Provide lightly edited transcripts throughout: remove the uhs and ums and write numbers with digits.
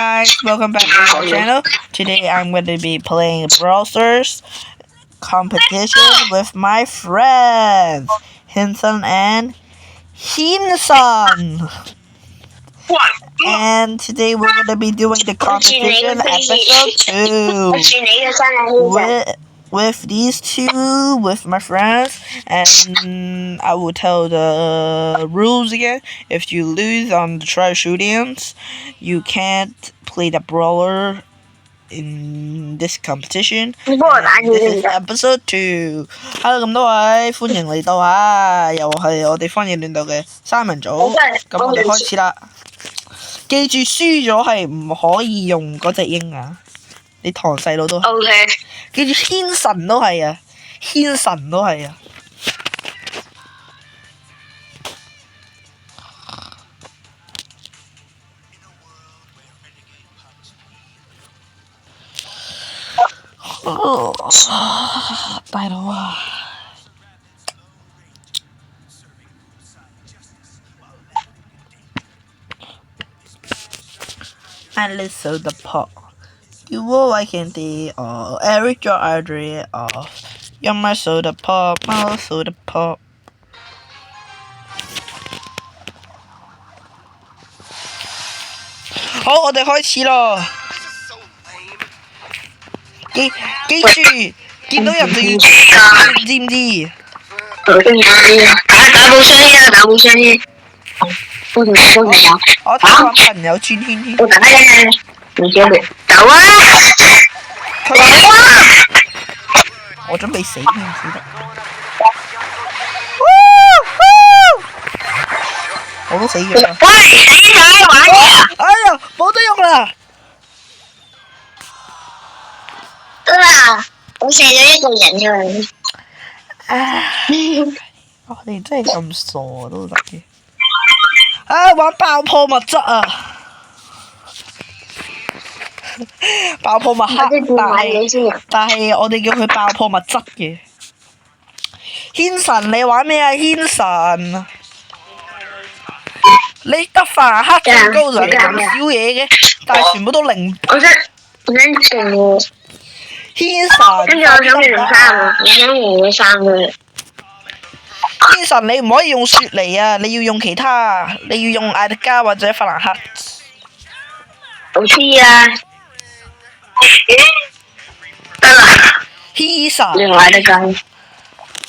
guys, welcome back to my channel. Today I'm going to be playing Brawl Stars competition with my friends Hinson and Hinson. And today we're going to be doing the competition episode 2 with these two, with my friends, and I will tell the rules again. If you lose on the try shootings, you can't play the brawler in this competition. This is episode 2. Hello 咁多位，歡迎嚟到啊！又係我哋方言亂鬥嘅三人組。咁我哋開始啦。記住輸咗係唔可以用嗰隻鷹啊！你堂細佬都係。OK。記住軒神都係啊，軒神都係啊。大佬啊！Alice Soda Pop， 叫我為見啲哦 ，Eric 咗 Audrey 哦，有買 Soda Pop， 貓 Soda Pop。好，我哋開始咯。記住，見到人就要知唔知？打部雙先，打部雙先。我睇我朋友轉圈圈。我打緊你先走啊！佢話我準備死添，死得。我都死咗啦。喂，死咗玩嘢啊！哎呀，冇得用啦！我射咗一個人出去。我哋真係咁傻都得嘅。玩爆破物質啊！爆破物黑，但係我哋叫佢爆破物質嘅。軒神，你玩咩啊？軒神，你得凡黑最高能力咁少嘢嘅，但係全部都零。我想做。軒神，跟住我想換衫啊！我想換衫嘅。軒神，你唔可以用雪梨啊！你要用其他，你要用艾特加或者法蘭克。我知啊。得啦。軒神。用艾特加。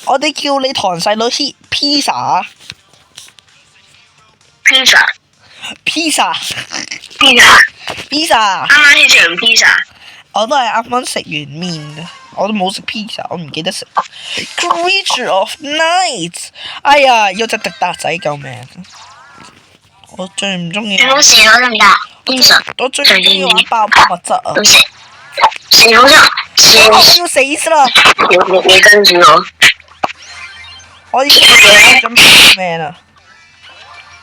我哋叫你堂細佬披薩。披薩。披薩。披薩。披薩。啱啱先食完披薩。我都係啱啱食完麵，我都冇食 pizza， 我唔記得食。Creature of Night， 哎呀，有隻迪達仔救命！我最唔中意。你冇射我得唔得？我最唔中意玩爆破物質啊！射我啫，射我！要死啦！你跟住我。我已經準備命啦。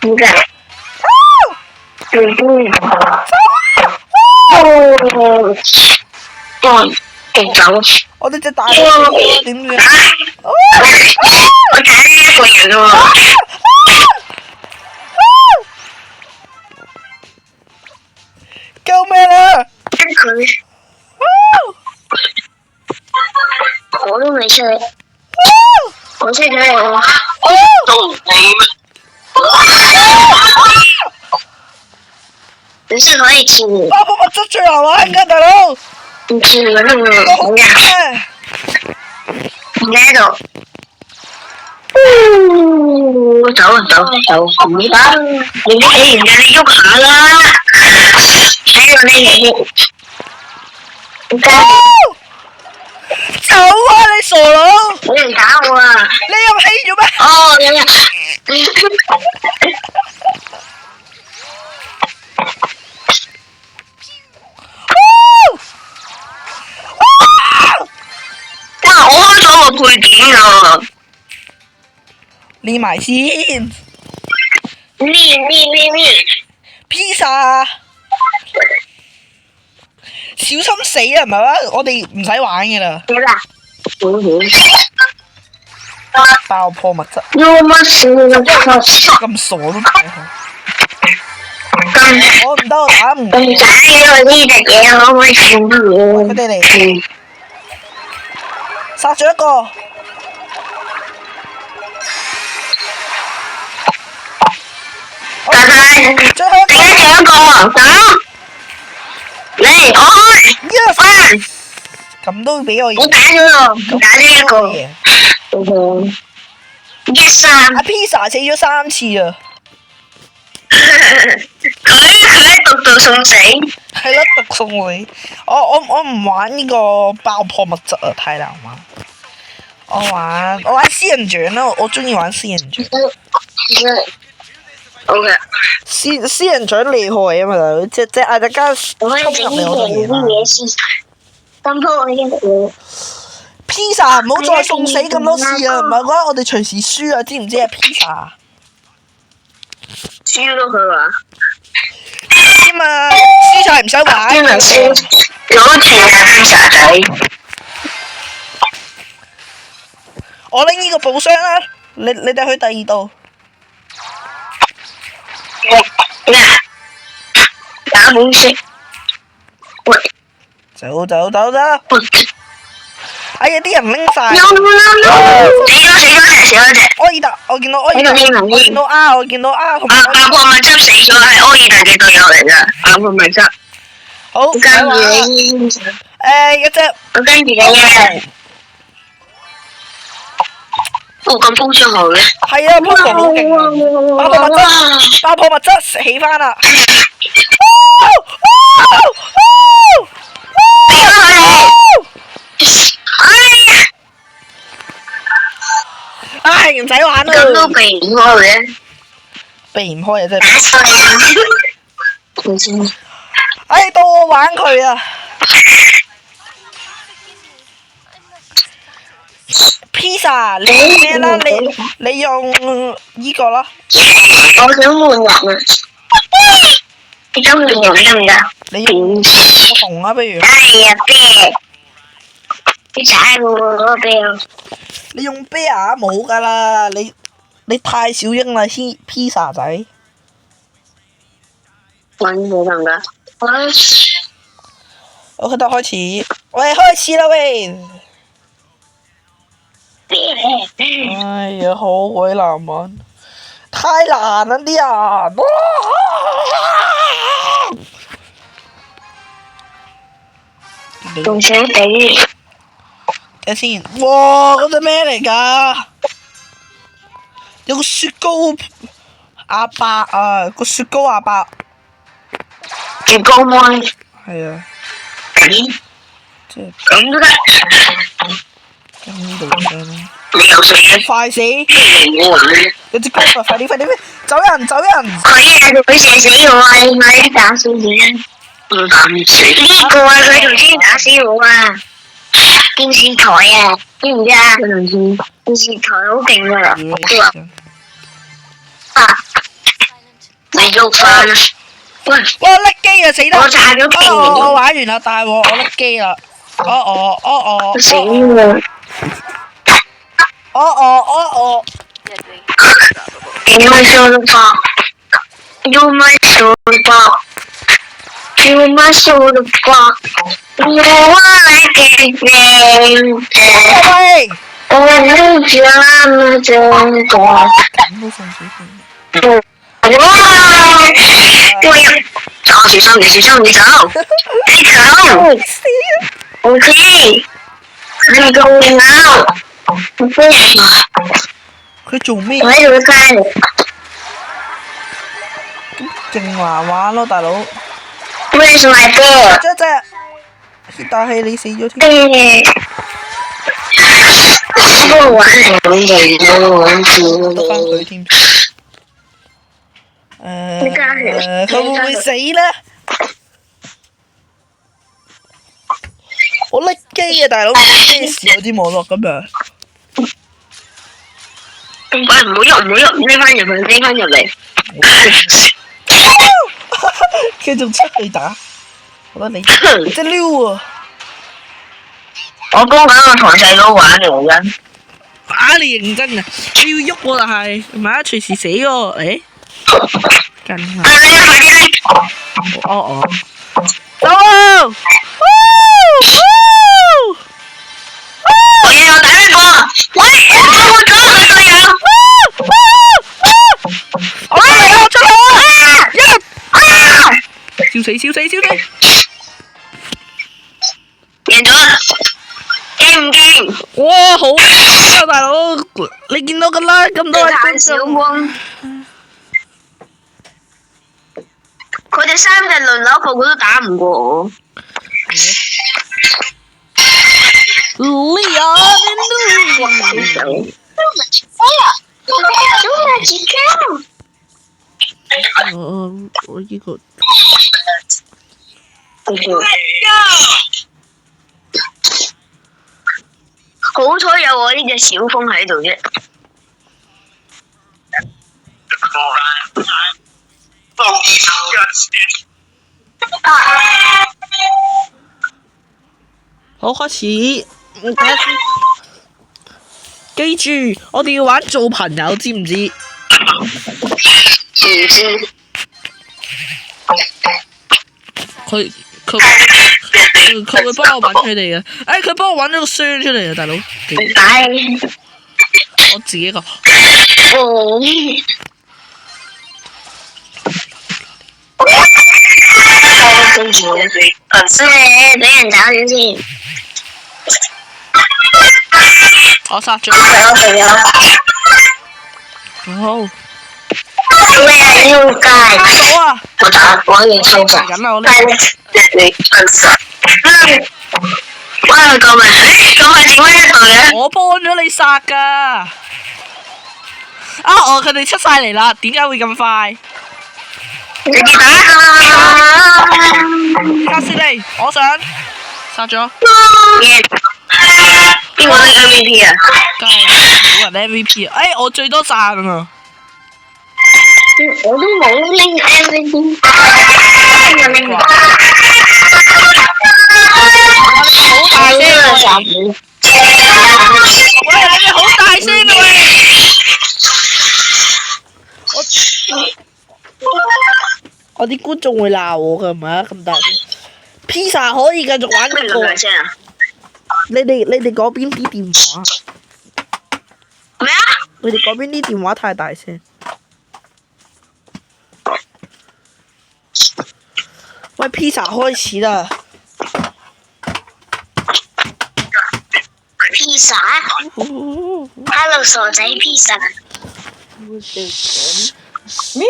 點解？走！我哋隻大佬點算？我睇呢一個人喎。救命啊！跟佢。我都未出去。我出咗嚟。都唔理咩？你是可以吃。爆破物質最難玩㗎，大佬。唔知你嗰度好嘅，唔喺度。走，唔好打，你啲起完嘅你喐下啦，睇我呢嘢。點解？走啊！你傻佬！冇人打我啊！你有氣做咩？哦，有人。我開咗個配件啊！練埋先。練。披薩。小心死啊！唔係咩？我哋唔使玩嘅啦。點啊？爆破物質。有乜事？咁傻都得。我唔得，我打唔過。咁解嘅呢隻嘢可唔可以做乜嘢？佢哋嚟，殺咗一個。但係最後一個。剩一個，走！嚟，我開。Yes。咁都俾我贏。我打咗咯，打咗一個。Yes 啊！阿 Pizza 死咗3次啊！佢喺毒度送死。係咯，毒送你。我唔玩呢個爆破物質啊，太難玩。我玩私人獎啦，我中意玩私人獎。好嘅。私人獎厲害啊嘛，大佬，即係大家我可以整啲嘢先。咁多我已經攰。Pizza 唔好再送死咁多次啊！唔係嘅話，我哋隨時輸啊！知唔知啊 ？Pizza 輸咯佢話。知嘛？輸晒唔使玩。真係輸，攞錢啊 Pizza 仔！我拎呢個寶箱啦，你哋去第二度。咩？打寶箱。喂。走！哎呀！啲人拎晒。死咗隻。柯爾達，我見到柯爾達，我見到 R， 我見到 R。爆破物質死咗，係柯爾達嘅隊友嚟㗎。爆破物質。好。跟住你。一隻。我跟住你嘅。咁風出號嘅。係啊，風好勁啊！爆破物質起翻啦！唉，唔使玩啦！咁都避唔開嘅。避唔開啊！真係。唔知。唉，到我玩佢啊 ！Pizza， 你用咩啦？你用依個啦。我想換人啊！你想換人得唔得？你用紅啊，不如。哎呀，啤！你踩我嗰個啤！你用啤啊？冇噶啦，你太小英啦，Pizza 仔。揾冇能噶。我覺得開始，喂，開始啦喂！哎呀，好鬼難玩，太難啦啲人！仲想死？睇先，哇！嗰隻咩嚟㗎？有個雪糕阿伯啊，個雪糕阿伯。雪糕妹。係啊。即係。咁都得。咁呢度點樣咧？你有死啊！快死！我玩咧。有隻高啊！快啲！走人！佢射死我啊！你快啲打死佢啊！唔敢死。呢個啊，佢頭先打死我啊！電視台啊，知唔知啊？電視台好勁㗎。你喐翻啦！喂！哇！甩機啊！死得！我炸咗機。我玩完啦，大鑊！我甩機啦！死啦！You must show the ball. You must show the ball. You must show the ball. You want it, baby. 喂！我唔知啊，我真係。咁都送死佢。哇！小心，你走！你走！OK。你個會咬。佢做咩？我喺度街。勁難玩咯，大佬。Where's my ball？但係你死咗添。不過玩係咁嘅，我玩住。得翻佢添。佢會唔會死咧？我甩機啊，大佬！咩事啊？啲網絡咁樣。喂，唔好喐，匿翻入嚟。佢仲出去打，我覺得你真溜啊！我幫緊個堂細佬玩嚟緊。你認真啊！你要喐喎，但係唔係啊？隨時死喎！緊啊！快啲！哦，走啊！我要打一個，喂，我咗佢個樣。我出嚟啊！出嚟啊！笑死！贏咗，驚唔驚？哇，好啊，大佬，你見到噶啦，咁多位觀眾。佢哋三隻輪流個個都打唔過我。我呢個好彩有我呢隻小風喺度啫。好，開始。記住，我哋要玩做朋友，知唔知？唔知。佢會幫我揾佢哋嘅。佢幫我揾咗個箱出嚟啊，大佬。點解？我自己個。哦。跟住俾人打咗先。我殺咗。好。咩啊？要界。好啊！我要收集。緊啦，我呢。哇！救命！咁快點解一隊嘅？我幫咗你殺㗎。佢哋出晒嚟啦，點解會咁快？你打！卡斯利，我想殺咗。邊個係 MVP 啊？梗係冇人 MVP 啊！我最多讚啊！我都冇拎 MVP。好大聲！喂，你哋好大聲啊喂！我啲觀眾會鬧我㗎，唔係啊咁大聲。披薩可以繼續玩呢個。你哋嗰邊啲電話。咩啊？你哋嗰邊啲電話太大聲。喂，披薩開始啦。披薩 ？Hello， 傻仔披薩。咩？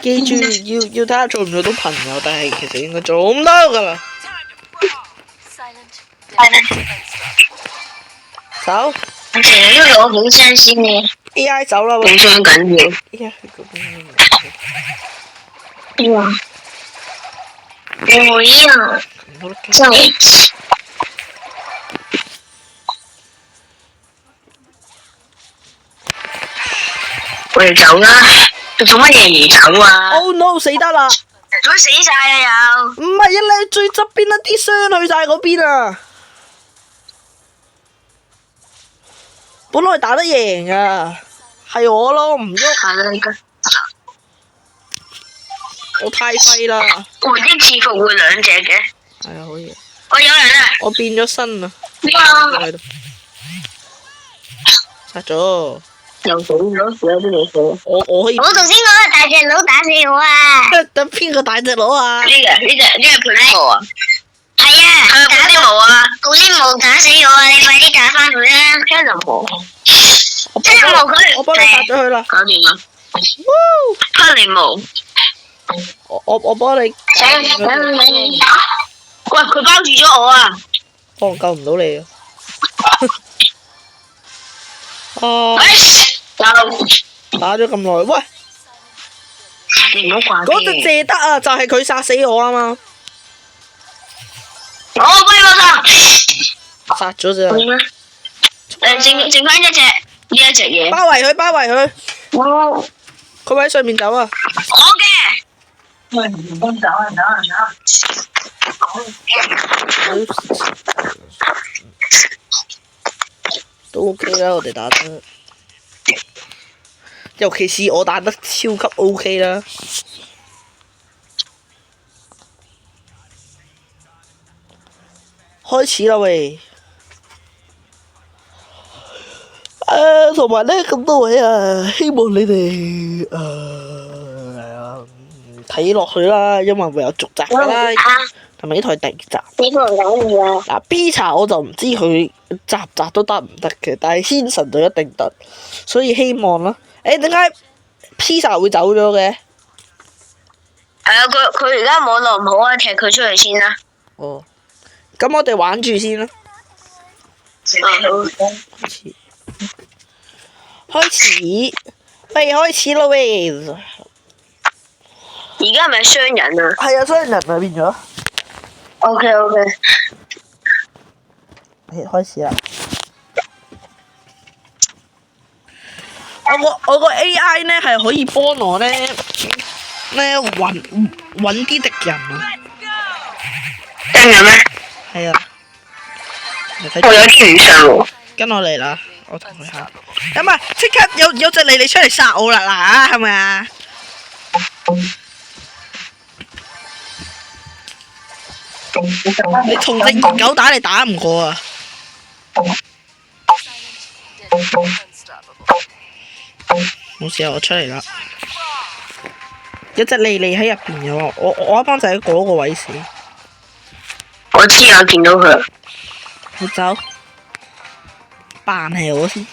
記住要睇下做唔做到朋友，但係其實應該做唔到噶啦。走。我成日都攞好傷先嘅。AI 走啦喎。好傷緊要。AI 去嗰邊。哇！我呀，真係。我哋走啦！你做乜嘢而走啊 ？Oh no！ 死得啦！佢死晒啦又！唔係啊，你最側邊一啲箱去晒嗰邊啊！本來打得贏噶，係我咯，唔喐。係啦，你嘅。我太廢啦！我啲次復活兩隻嘅。係啊，可以。我有人啊！我變咗身啦。哇！殺咗。又死咗，有啲你死。我可以。我頭先嗰個大隻佬打死我啊！等邊個大隻佬啊？呢個普利毛啊！係啊！係咪普利毛啊？普利毛打死我啊！你快啲打翻佢啦！普利毛。普利毛佢。我幫你殺咗佢啦。搞掂啦！普利毛。我幫你。喂，佢包住咗我啊！我救唔到你啊！打咗咁耐，喂！你唔好掛機。嗰隻謝德啊，就係佢殺死我啊嘛！我幫你攞殺。殺咗咋？剩翻一隻呢一隻嘢。包圍佢，包圍佢。我。佢喺上面走啊！我嘅。都 OK 啦，我哋打得，尤其是我打得超級 OK 啦。開始啦喂！同埋咧咁多位希望你哋睇落去啦，因為會有續集㗎啦，同埋呢台第二集。你個人講嘢啊！嗱 B 茶我就唔知佢集集都得唔得嘅，但係仙神就一定得，所以希望啦。點解 P 茶會走咗嘅？佢而家網絡唔好啊，踢佢出嚟先啦。哦，咁我哋玩住先啦。開始，喂，開始咯喂！而家係咪雙人啊？係啊，雙人啊變咗。OK。開始啦！我個 AI 咧係可以幫我咧揾啲敵人啊！真嘅咩？係啊！我有啲唔信喎。跟我嚟啦！我同佢下。咁啊！即刻有隻莉莉出嚟殺我啦！嗱，係咪啊？你同隻熱狗打你打唔過啊！冇事啊，我出嚟啦。有隻莉莉喺入邊嘅喎，我啱啱就喺嗰個位死。我知啊，見到佢。你走，扮係我先。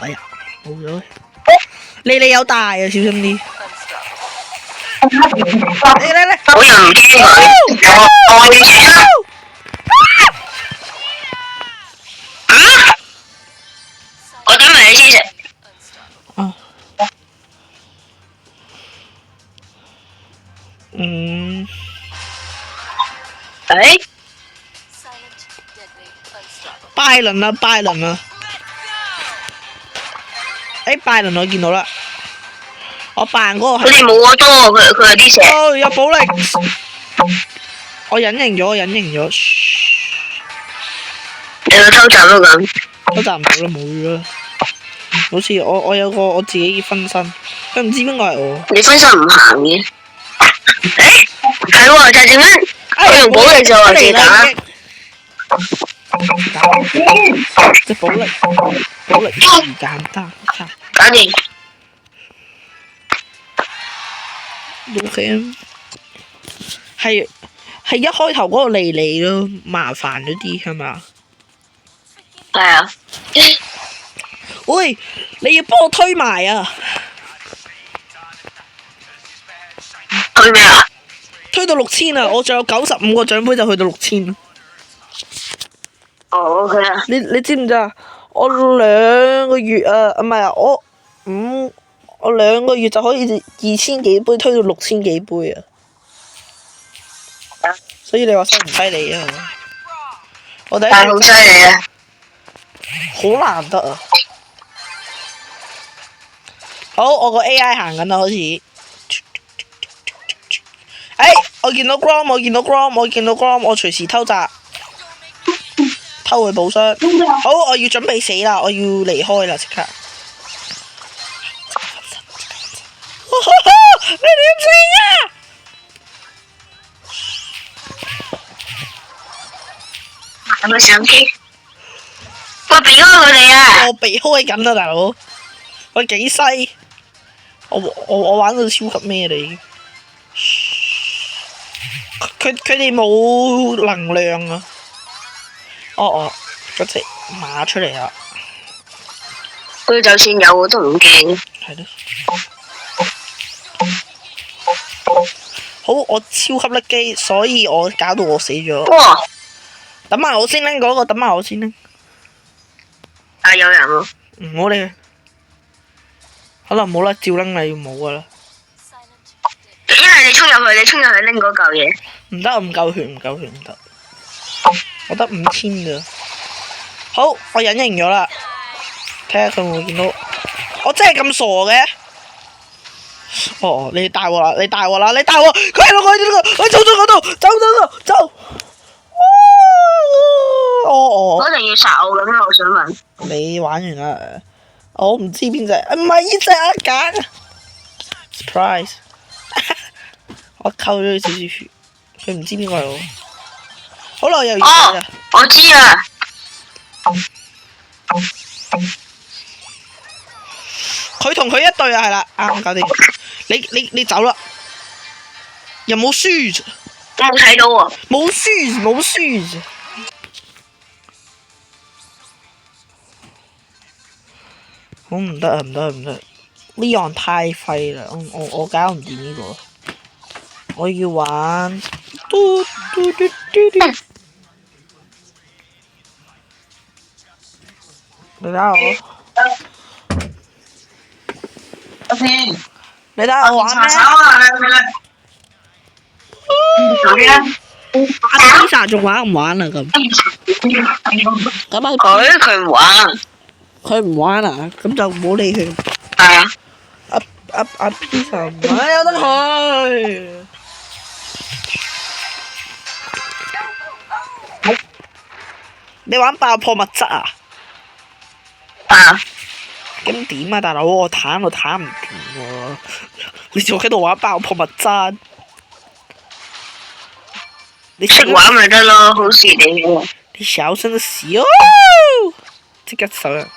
哎呀，冇咗。莉莉有大啊，小心啲。嚟！我又唔驚佢，我要死啦！我等埋你先食。哦。拜倫啊！拜倫我見到啦。我扮嗰個係。佢哋冇我多，佢有啲蛇。哦，有寶力。我隱形咗。你去偷襲咯咁。偷襲唔到啦，冇咗啦。好似我有個我自己分身，佢唔知邊個係我。你分身唔行嘅。係喎，就係點樣？我用寶力就話自己打。隻寶力唔簡單。搞掂。OK，係一開頭嗰個莉莉咯，麻煩咗啲係嘛？係啊。喂，你要幫我推埋啊！推咩啊？推到6000啊！我仲有95個獎杯就去到6000。哦 ，OK 啊。你知唔知啊？我2個月啊，唔係啊，我2個月就可以2000幾杯推到6000幾杯啊！所以你話犀唔犀利啊？我第一但係好犀利啊！好難得啊！好，我個 AI 行緊啦，好似。我見到 Grom， 我隨時偷襲，偷佢寶箱。好，我要準備死啦，我要離開啦，即刻。你點死啊？係咪相機？我避開佢哋啊！我避開緊啦，大佬。我幾犀？我玩到超級咩你？佢哋冇能量啊！嗰隻馬出嚟啦！佢就算有我都唔驚。係咯。好，我超級甩機，所以我搞到我死咗。哇！等埋我先拎嗰個，等埋我先拎。啊！有人喎。唔好理佢。可能冇啦，照拎你冇噶啦。一係你衝入去拎嗰嚿嘢。唔得，唔夠血，唔得。我得5000咋。好，我隱形咗啦。睇下佢會唔會見到。我真係咁傻嘅？哦，你大鑊啦！你大鑊啦！你大鑊！佢喺度，佢喺度，佢走咗嗰度，走！哦，嗰陣要殺我咁樣，我想問。你玩完啦？我唔知邊隻，唔係呢隻啊，揀 surprise 我扣咗佢少少血，佢唔知邊個係我。好耐又完啦！我知啦。佢同佢一隊啊，係啦，啱搞掂。你走啦，又冇輸，我冇睇到喎。冇輸。好唔得，呢樣太廢啦！我搞唔掂呢個，我要玩。嘟。你睇下我。你睇下我玩咩？阿 Lisa 仲玩唔玩啊？咁佢唔玩。佢唔玩啊？咁就唔好理佢。係啊。阿 Lisa 唔玩，有得佢。你玩爆破物質啊？啊。咁點啊，大佬？我彈唔掂喎，你仲喺度玩爆破物質？你識玩咪得咯，好事嚟嘅。你小聲啲死哦！即刻手啦！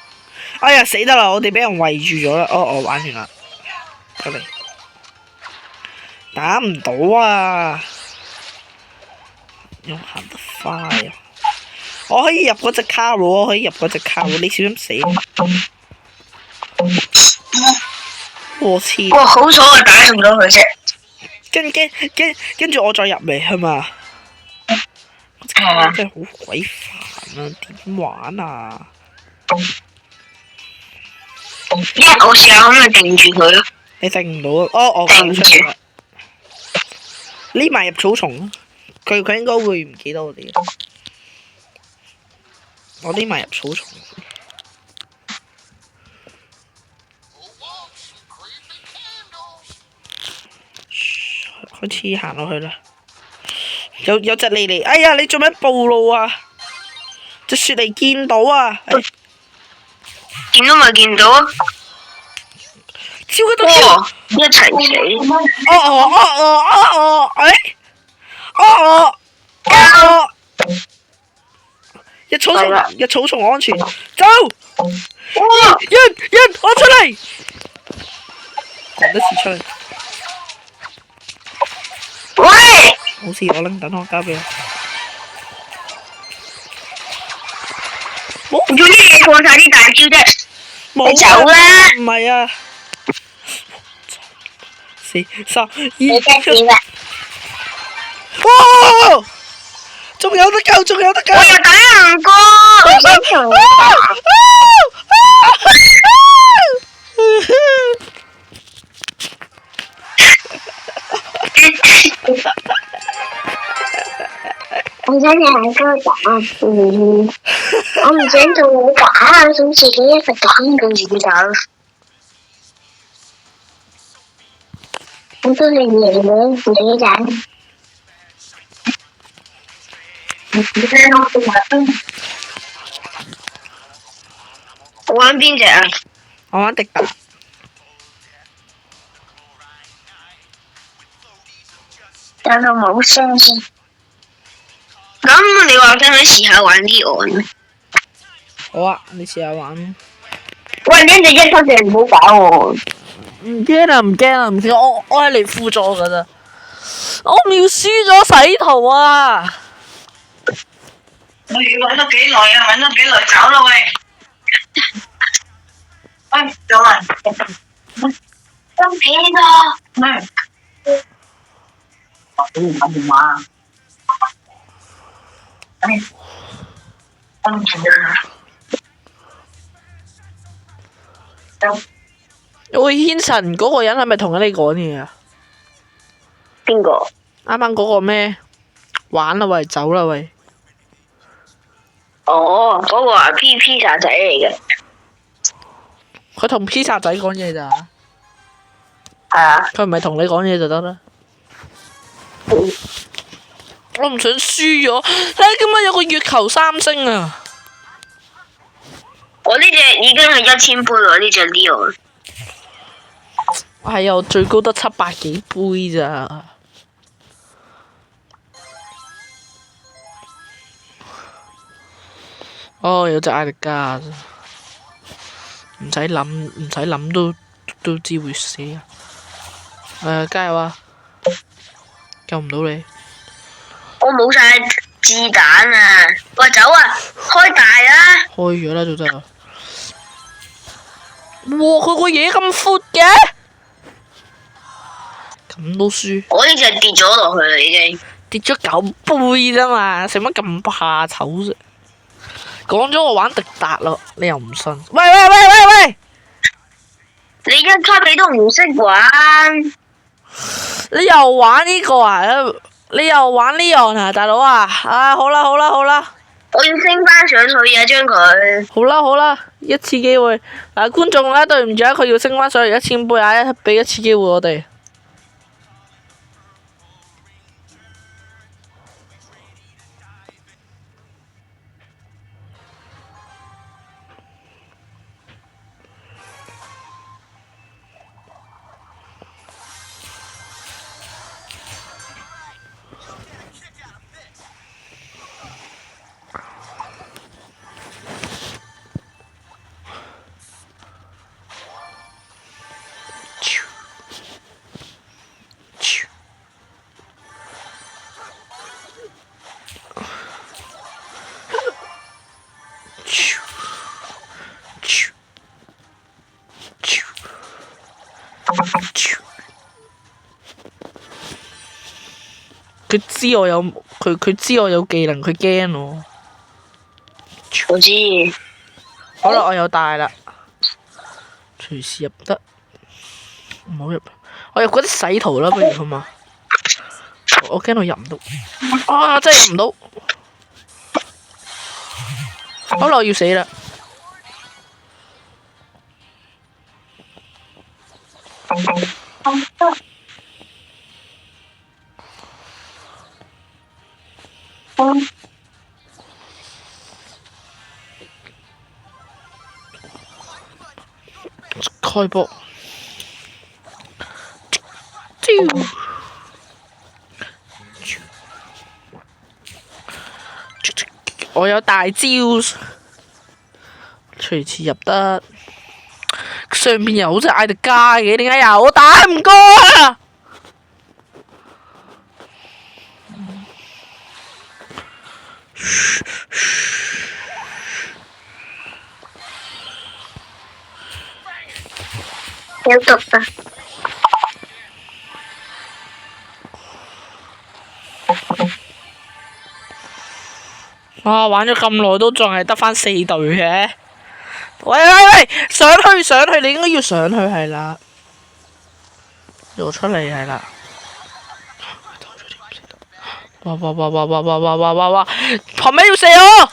哎呀，死得啦！我哋俾人圍住咗啦！我玩完啦，過嚟打唔到啊！又行得快啊！我可以入嗰隻卡喎，你小心死！我黐！哇，好彩我打中咗佢啫。跟住我再入嚟係嘛？真係好鬼煩啊！點玩啊？我試下可唔可以定住佢咯？你定唔到啊？我定出嚟啦！匿埋入草叢，佢應該會唔記得我哋。我匿埋入草叢。開始行落去啦！有隻莉莉，哎呀！你做咩暴露啊？隻雪梨見到啊！見都咪見到啊！超級多！一齊死！入草叢安全，走！我出嚟！講多次出嚟。喂！冇事，我拎，等我交俾你。做啲嘢過晒啲大招啫，冇你走啦！唔係啊！4、3、2、你驚點啊？哇！仲有得救！我又打唔過，我想做。我想兩個打我唔想做老打，我想自己一個打到自己打。我都係贏嘅，自己打。我玩邊隻啊？我玩迪特。但係冇聲先。咁你話想唔想試下玩啲案？好啊，你試下玩。喂，呢隻一級嘅唔好搞喎。唔驚啊！我係嚟輔助㗎咋。我秒輸咗洗圖啊！我要揾咗幾耐啊？揾咗幾耐走啦喂！喂，有人。咁幾個？咩？你唔打電話啊？喂，軒神嗰個人係咪同緊你講嘢啊？邊個？啱啱嗰個咩？玩啦喂，走啦喂！哦，嗰個係披薩仔嚟嘅。佢同披薩仔講嘢咋？係啊。佢唔係同你講嘢就得啦。我唔想輸咗。睇下今日有個月球3星啊！我呢隻已經係1000杯喎，呢隻 Leo。係啊，最高得700幾杯咋。哦，有隻艾力加，唔使諗都知會死啊！加油啊！救唔到你。我冇晒子彈啊！喂，走啊！開大啊！開咗啦，就得啦。哇！佢個嘢咁闊嘅，咁都輸。我呢隻跌咗落去啦，已經。跌咗9杯啫嘛，使乜咁怕醜啫？講咗我玩迪達咯，你又唔信？喂！你一級你都唔識玩。你又玩呢個啊？你又玩呢樣啊，大佬啊！啊，好啦。我要升翻上去啊，將佢。好啦，一次機會。嗱，觀眾咧，對唔住啊，佢要升翻上嚟1000杯啊，俾一次機會我哋。佢知我有技能，佢驚我。我知。好啦，我有大啦，隨時入得。唔好入，我入嗰啲洗圖啦，不如好嘛？我驚我入唔到。啊！真係入唔到。好啦，我要死啦。開波。我有大招，隨時入得。上邊又好似嗌迪加嘅，點解又我打唔過啊？有毒啊！哇！玩咗咁耐都仲係得返4隊嘅。喂！上去，你應該要上去係啦。又出嚟係啦。哇！憑咩要射我？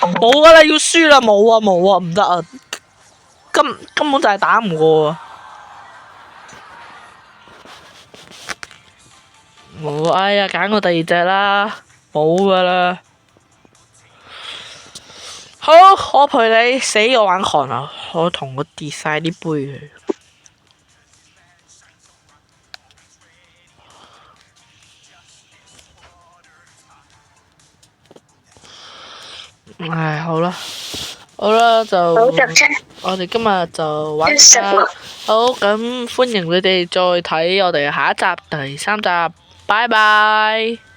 冇㗎啦，要輸啦，冇啊，唔得啊！根本就係打唔過啊！冇，哎呀，揀個第二隻啦，冇㗎啦。好，我陪你死，我玩寒啊！我同我跌晒啲杯佢。唉，好啦，就我哋今日就玩啦。好，咁歡迎你哋再睇我哋下一集第3集，拜拜。